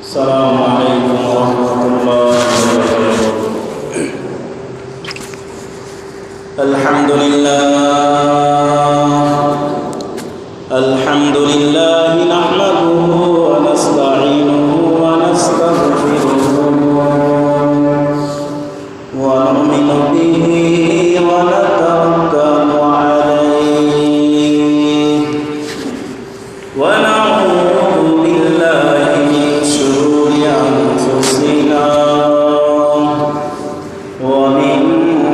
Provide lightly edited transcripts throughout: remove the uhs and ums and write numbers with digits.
السلام عليكم ورحمة الله وبركاته. الحمد لله نحمده ونستعينه ونستغفره ونؤمن به ونتوكل عليه ونعوذ بالله من شرور أنفسنا ومن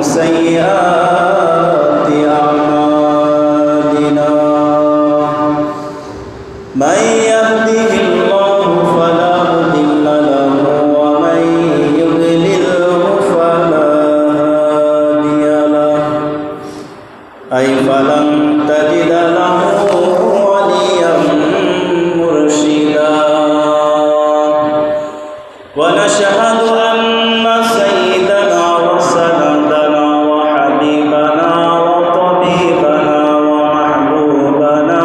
سيئات أعمالنا من يهده الله فلا مضل له ومن يضلله فلا هادي له أي فلن تجد له وليا مرشدا ونشهد أن سيدنا وسندنا وحبيبنا وطبيبنا ومحبوبنا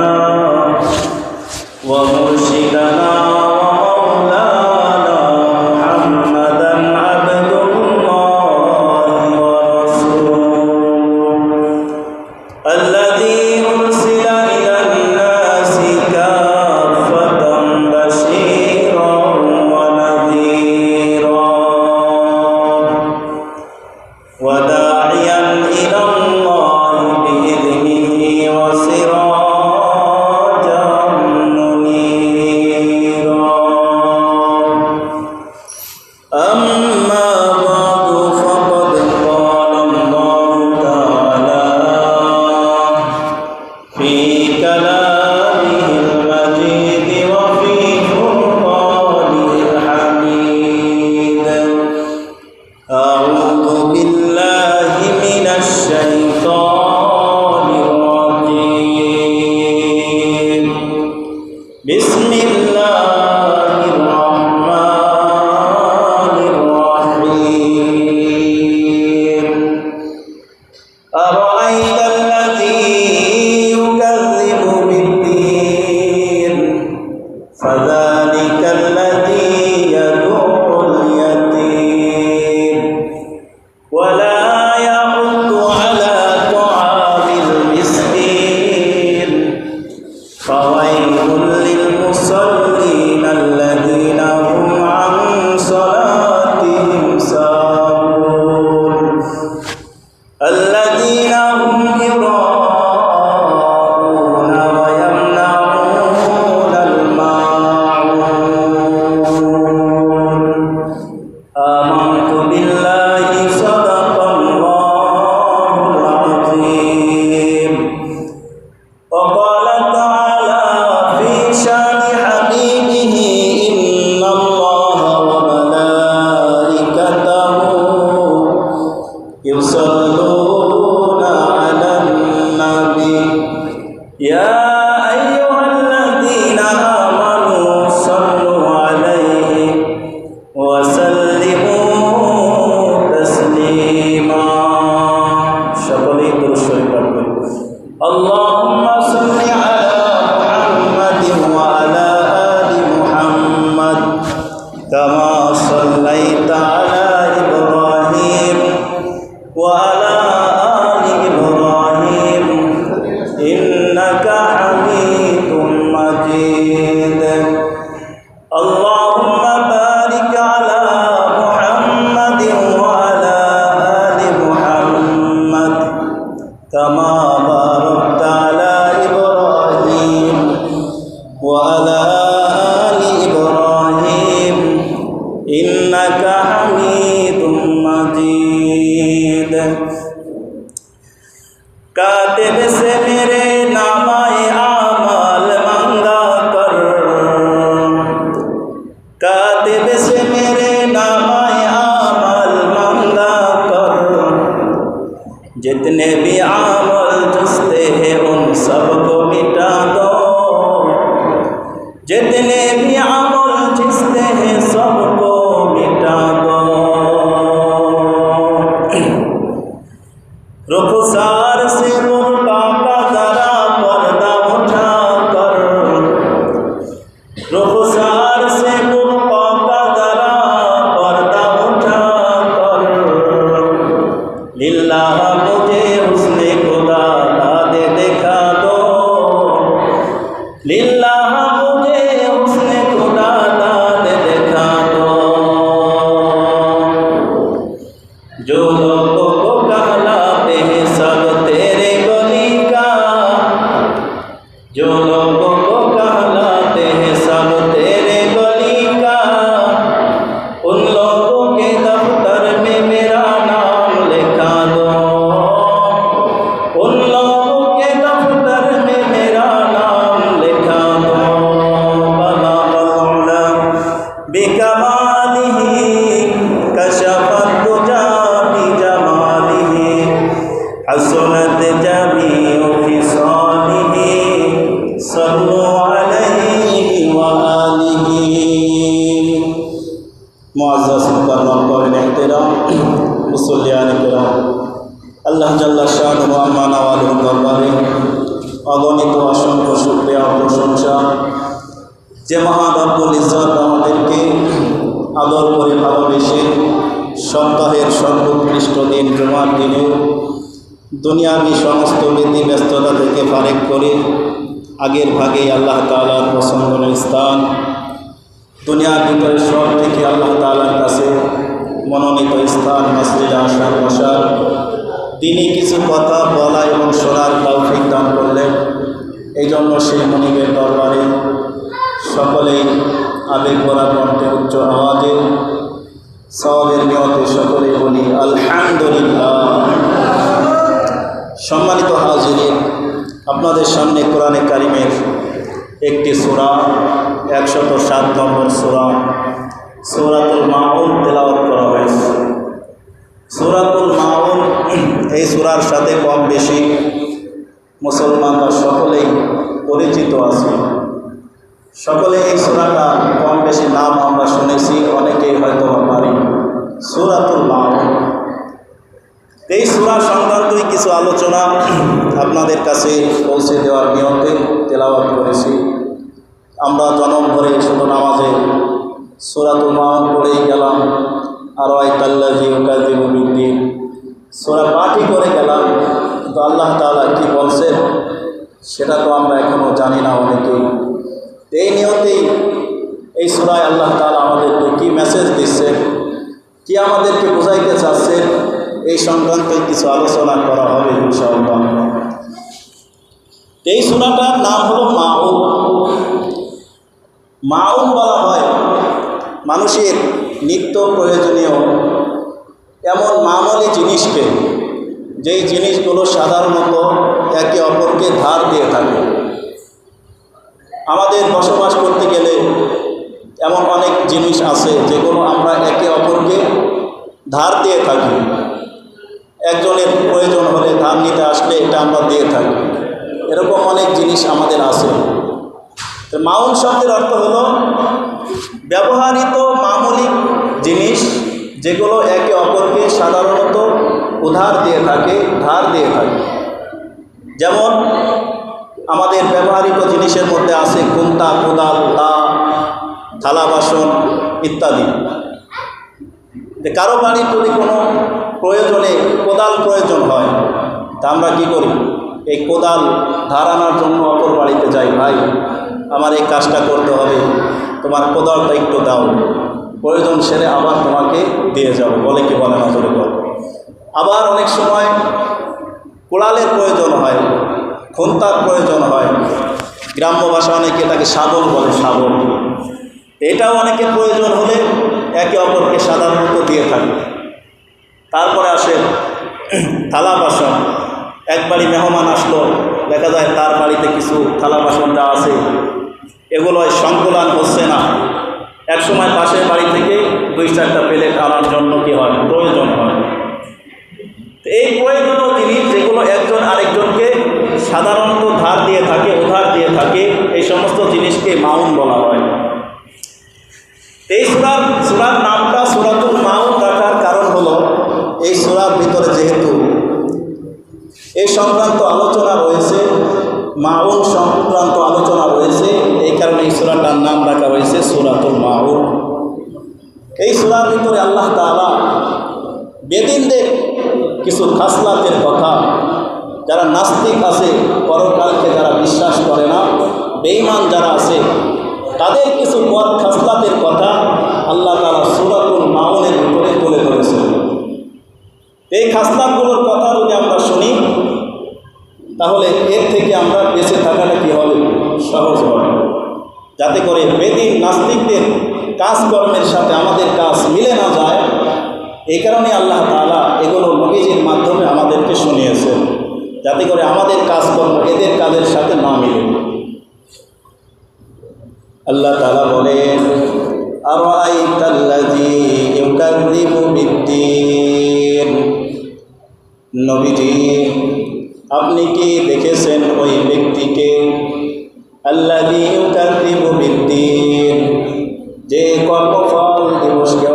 ومرشدنا ومولانا محمدا عبد الله ورسوله الذي أرسل إلى الناس كافة بشيرا ونذيرا وداعيا إلى الله بإذنه وسراجا منيرا أما بعد فقد قال الله تعالى في كلامه المجيد وفي فرقانه الحميد أعوذ بالله من الشيطان الرجيم بسم الله الرحمن الرحيم أرأيت الذي يكذب بالدين فذلك الذي يدعو اليتيم ولا يحض على طعام المسكين فويل للمصلين الذين هم عن صلاتهم ساهون الذين هم يراءون ويمنعون الماعون آمنت بالله صدق الله العظيم وقال تعالى في شان حبيبه إن الله وملائكته يصلون على النبي يا أيها الذين آمنوا صلوا عليه وسلموا تسليما شكرا اللهم صل على محمد وعلى آل محمد كما صليت على إبراهيم وعلى آل إبراهيم إنك حميد مجيد اللهم بارك على محمد وعلى آل محمد كما باركت على إبراهيم وعلى آل إبراهيم إنك حميد مجيد कातिब से मेरे नामाए आमाल मांगा कर कातिब से मेरे नामाए आमाल मांगा कर जितने भी आमल जुस्ते हैं उन सबको मिटा दो जितने भी आमल जुस्ते हैं सबको मिटा दो रुखसार से रुका का जरा पर्दा उठा कर रुखसार से रुका মুআজ্জাজ মুকাররম করেন ইহতিরাম মুসল্লিয়ান কিরাম, আল্লাহ জাল্লা শানুহু আম্মা নাওয়ালুর দরবারে অগণিত অসংখ্য শুকরিয়া ও প্রশংসা যে মহান রব্বুল ইজ্জত আমাদেরকে আদর করে ভালোবেসে সপ্তাহের সর্বোৎকৃষ্ট দিন জুমার দিনে দুনিয়াবী সমস্ত বিধি ব্যস্ততা থেকে ফারেক করে আগের ভাগেই আল্লাহ তাআলার পছন্দের স্থান দুনিয়ার ভিতরে সব থেকে আল্লাহ তাআলার কাছে মনোনীত স্থান মসজিদে আসার বসার তিনি কিছু কথা বলা এবং শোনার তৌফিক দান করলেন। এই জন্য সেই মনিবের দরবারে সকলেই আবেগ ভরা কণ্ঠে উচ্চ আওয়াজে সওয়াবের নিয়তে সকলেই বলি আলহামদুলিল্লাহ। সম্মানিত হাজিরিন, আপনাদের সামনে কোরআনে কারিমের একটি সূরা 107 নম্বর সূরা সূরাতুল মাউন তেলাওয়াত করা হয়েছে। সূরাতুল মাউন এই সূরার সাথে কম বেশি মুসলমানরা সকলেই পরিচিত আছে। সকলে এই সূরাটা কম বেশি নাম আমরা শুনেছি, অনেকেই হয়তো পারি। সূরাতুল মাউন এই সূরা সংক্রান্তই কিছু আলোচনা আপনাদের কাছে পৌঁছে দেওয়ার নিয়তে তেলাওয়াত করেছি। আমরা জনম ভরে শুধু নামাজে সূরাতুল মাউন পড়েই গেলাম, আর আরাআইতাল্লাযী ইউকাযযিবু বিদ্দীন সূরা পাঠই করে গেলাম, কিন্তু আল্লাহ তাআলা কি বলছেন সেটা তো আমরা এখনও জানি না অনেকেই। এই নিয়তেই এই সূরায় আল্লাহ তাআলা আমাদেরকে কি মেসেজ দিচ্ছেন, কি আমাদেরকে বোঝাইতে চাচ্ছেন, এই সংক্রান্ত কিছু আলোচনা করা হবে ইনশাআল্লাহ। এই সূরাটার নাম হলো মাউন। মাউন বলা হয় মানুষের নিত্য প্রয়োজনীয় এমন মামুলি জিনিসকে, যেই জিনিসগুলো সাধারণত একে অপরকে ধার দিয়ে থাকে। আমাদের বসবাস করতে গেলে এমন অনেক জিনিস আছে যেগুলো আমরা একে অপরকে ধার দিয়ে থাকি। একজনের প্রয়োজন হলে ধার নিতে আসলে এটা আমরা দিয়ে থাকি। এরকম অনেক জিনিস আমাদের আছে। তো মাউন শব্দের অর্থ হলো ব্যবহৃত মামুলি জিনিস যেগুলো একে অপরকে সাধারণত উধার দিয়ে থাকে, ধার দিয়ে থাকে। যেমন আমাদের ব্যবহৃত জিনিসের মধ্যে আছে খুন্তা, কোদাল, দা, থালা বাসন ইত্যাদি। কারো বাড়ির যদি কোনো প্রয়োজনে কোদাল প্রয়োজন হয়, তা আমরা কী করি? এই কোদাল ধার আনার জন্য অপর বাড়িতে যাই, ভাই আমার এই কাজটা করতে হবে, তোমার কোদালটা একটু দাও, প্রয়োজন সেরে আবার তোমাকে দিয়ে যাব, বলে কি বলে না জোরে বল। আবার অনেক সময় কোড়ালের প্রয়োজন হয়, খুন্তার প্রয়োজন হয়, গ্রাম্য ভাষা অনেকে এটাকে শাবল বলে, শাবল। এটাও অনেকের প্রয়োজন হলে একে অপরকে সাধারণত দিয়ে থাকে। তারপরে আসে থালা বাসন। একবারই মেহমান আসলো, দেখা যায় তার বাড়িতে কিছু থালা বাসন যা আছে এগুলো সংকুলান হচ্ছে না। একসময় পাশের বাড়ি থেকে 2-4টা প্লেট আনার জন্য কি হয়, প্রয়োজন হয়। এই প্রয়োজনীয় জিনিস যেগুলো একজন আরেকজনকে সাধারণত ধার দিয়ে থাকে, উধার দিয়ে থাকে, এই সমস্ত জিনিসকে মাউন বলা হয়। এই সূরার নামটা সূরাতুল মাউন রাখার কারণ হলো এই সূরার ভিতরে যেহেতু এই সংক্রান্ত আলোচনা রয়েছে, মাউন সংক্রান্ত আলোচনা রয়েছে, এই কারণে এই সূরাটার নাম রাখা হয়েছে সূরাতুল মাউন। এই সূরার ভিতরে আল্লাহ তাআলা বেদিনদের কিছু খাসলাতের কথা, যারা নাস্তিক আছে, পরকালকে যারা বিশ্বাস করে না, বেঈমান যারা আছে, তাদের কিছু পথ খাসলাতের কথা আল্লাহ তাআলা সূরাতুল মাউনের ভিতরে তুলে ধরেছেন। এই খাসলাতগুলোর কথা যদি আমরা শুনি, তাহলে এর থেকে আমরা বেঁচে থাকাটা কী হবে, সহজ হবে। যাতে করে বেদিন নাস্তিকদের কাজকর্মের সাথে আমাদের কাজ মিলে না যায়, এই কারণে আল্লাহ তাআলা এগুলো নবীজির মাধ্যমে আমাদেরকে শুনিয়েছেন, যাতে করে আমাদের কাজকর্ম এদের কাজের সাথে না মিলে। আল্লাহ তাআলা বলেন, আরাআইতাল্লাযী ইউকাযযিবু বিদ্দীন। নবীজি আপনি কি দেখেছেন ওই ব্যক্তিকে, আল্লাযী ইউকাযযিবু বিদ্দীন, যে কর্মফল দিবসকে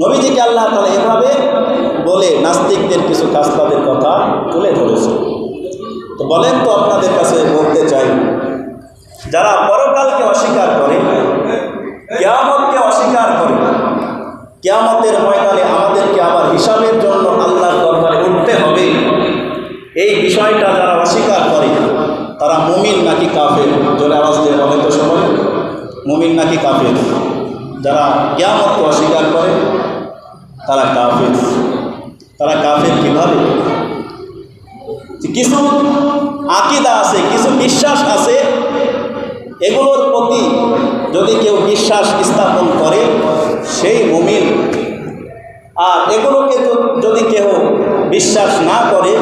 নবীজিকে আল্লাহ তাআলা এভাবে বলে নাস্তিকদের কিছু কাজটাদের কথা তুলে ধরেছে। তো বলেন তো, আপনাদের কাছে বলতে চাই, যারা পরকালকে অস্বীকার করে, কিয়ামতকে অস্বীকার করে, কিয়ামতের ময়দানে আমাদেরকে আবার হিসাবের জন্য আল্লাহর দরবারে উঠতে হবে, এই বিষয়টা যারা অস্বীকার করে তারা মুমিন নাকি কাফের? জোরে আওয়াজ দিয়ে বলেন তো সবাই, মুমিন নাকি কাফের? যারা কিয়ামতকে অস্বীকার করে তারা কাফের। তারা কাফের কীভাবে? কিছু আকীদা আছে, কিছু বিশ্বাস আছে, এগুলোর প্রতি যদি কেউ বিশ্বাস স্থাপন করে সেই মুমিন। আর এগুলোকে যদি কেউ বিশ্বাস না করে,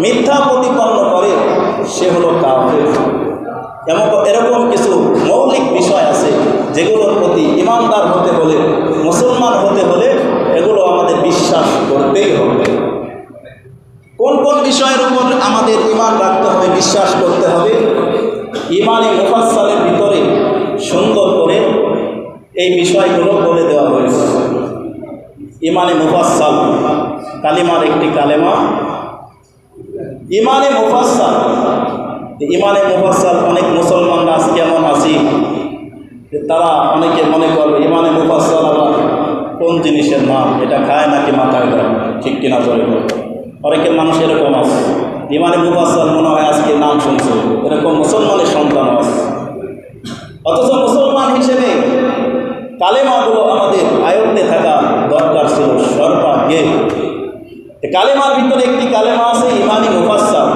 মিথ্যা প্রতিপন্ন করে, সে হলো কাফের। এরকম কিছু মৌলিক বিষয় আছে যেগুলোর প্রতি ইমানদার হতে হলে, মুসলমান হতে হলে এগুলো আমাদের বিশ্বাস করতেই হবে। কোন কোন বিষয়ের উপর আমাদের ঈমান রাখতে হবে, বিশ্বাস করতে হবে? ঈমানে মুফাসসালের ভিতরে সুন্দর করে এই বিষয়গুলো বলে দেওয়া হয়েছে। ঈমানে মুফাসসাল কালিমার একটি কালেমা, ঈমানে মুফাসসাল। ঈমানে মুফাসসাল অনেক মুসলমানরা আজকে এমন আছি যে তারা অনেকে মনে করবে ঈমানে মুফাসসাল আবার কোন জিনিসের নাম, এটা খায় নাকি মাথায় দেয়, ঠিক কিনা বলে? অনেকের মানুষ এরকম আছে, ঈমানে মুফাসসাল মনে হয় আজকে নাম শুনছে, এরকম মুসলমানের সন্তান আছে। অথচ মুসলমান হিসেবে কালেমাগুলো আমাদের আয়ত্তে থাকা দরকার ছিল সর্বাগ্রে। কালেমার ভিতরে একটি কালেমা আছে ঈমানে মুফাসসাল,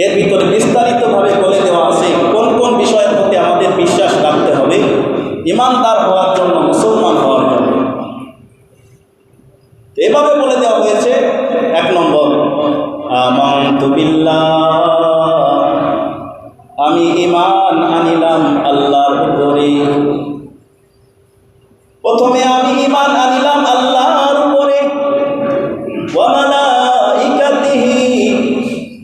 এর ভিতরে বিস্তারিতভাবে বলে দেওয়া আছে কোন কোন বিষয়ের প্রতি আমাদের বিশ্বাস রাখতে হবে ঈমানদার হওয়ার জন্য, মুসলমান হওয়ার জন্য। এভাবে বলে দেওয়া হয়েছে। 1 নম্বর, আমানতু বিল্লাহ, আমি ঈমান আনিলাম আল্লাহর উপরে। প্রথমে আমি ঈমান আনিলাম আল্লাহর উপরে, ওয়া মালাইকাতিহি,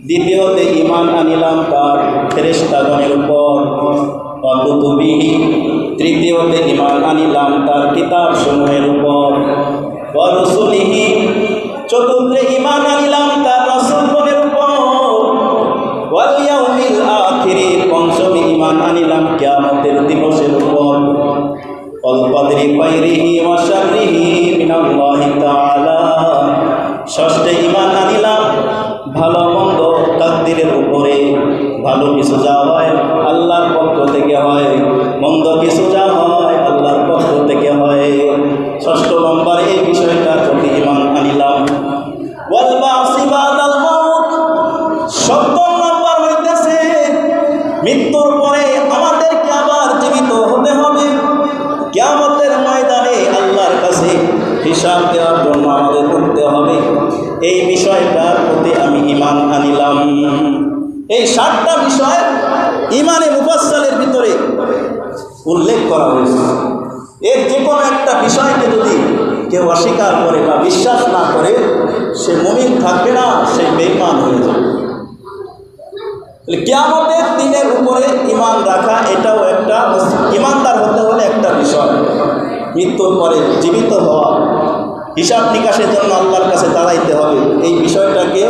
দ্বিতীয়তে ঈমান আনিলাম তার ফেরেশতাগণের উপর, ওয়া কুতুবিহি, তৃতীয়তে ঈমান আনিলাম তার কিতাবসমূহের উপর, ওয়া রুসুলিহি, চতুর্থে ঈমান আনিলাম তার রাসূলগণের উপর, ওয়াল ইয়াউমিল আখিরি, পঞ্চমে ঈমান আনিলাম কিয়ামতের দিবসের উপর, ওয়াল কদরি খাইরিহি ওয়া শাররিহি মিনাল্লাহি তাআলা, ষষ্ঠে ঈমান আনিলাম ভালো মন্দ তাকদীরের উপরে। ভালো কিছু যা হয় আল্লাহর পক্ষ থেকে হয়, মন্দ কিছু যা হয় আল্লাহর পক্ষ থেকে হয়। ষষ্ঠ নম্বর এই বিষয়টার প্রতি ঈমান আনিলাম। ওয়াল বা'সি বা'দাল মাউত, সপ্তম নম্বর হইতেছে মৃত্যুর পরে আমাদেরকে আবার জীবিত হতে হবে, কিয়ামতের ময়দানে আল্লাহর কাছে হিসাব দেওয়ার জন্য আমাদের উঠতে হবে। এই বিষয়টার প্রতি আমি ঈমান আনিলাম। এই 7টা বিষয় ঈমানে মুফাসসালের ভিতরে উল্লেখ করা হয়েছে। এর যে কোনো একটা বিষয়কে যদি কেউ অস্বীকার করে বা বিশ্বাস না করে, সে মুমিন থাকবে না, সে বেঈমান হয়ে যাবে। কিয়ামতের দিনের উপরে ঈমান রাখা এটাও একটা ঈমানদার হতে হলে একটা বিষয়। মৃত্যুর পরে জীবিত হওয়া, হিসাব নিকাশের জন্য আল্লাহর কাছে দাঁড়াইতে হবে, এই বিষয়টাকে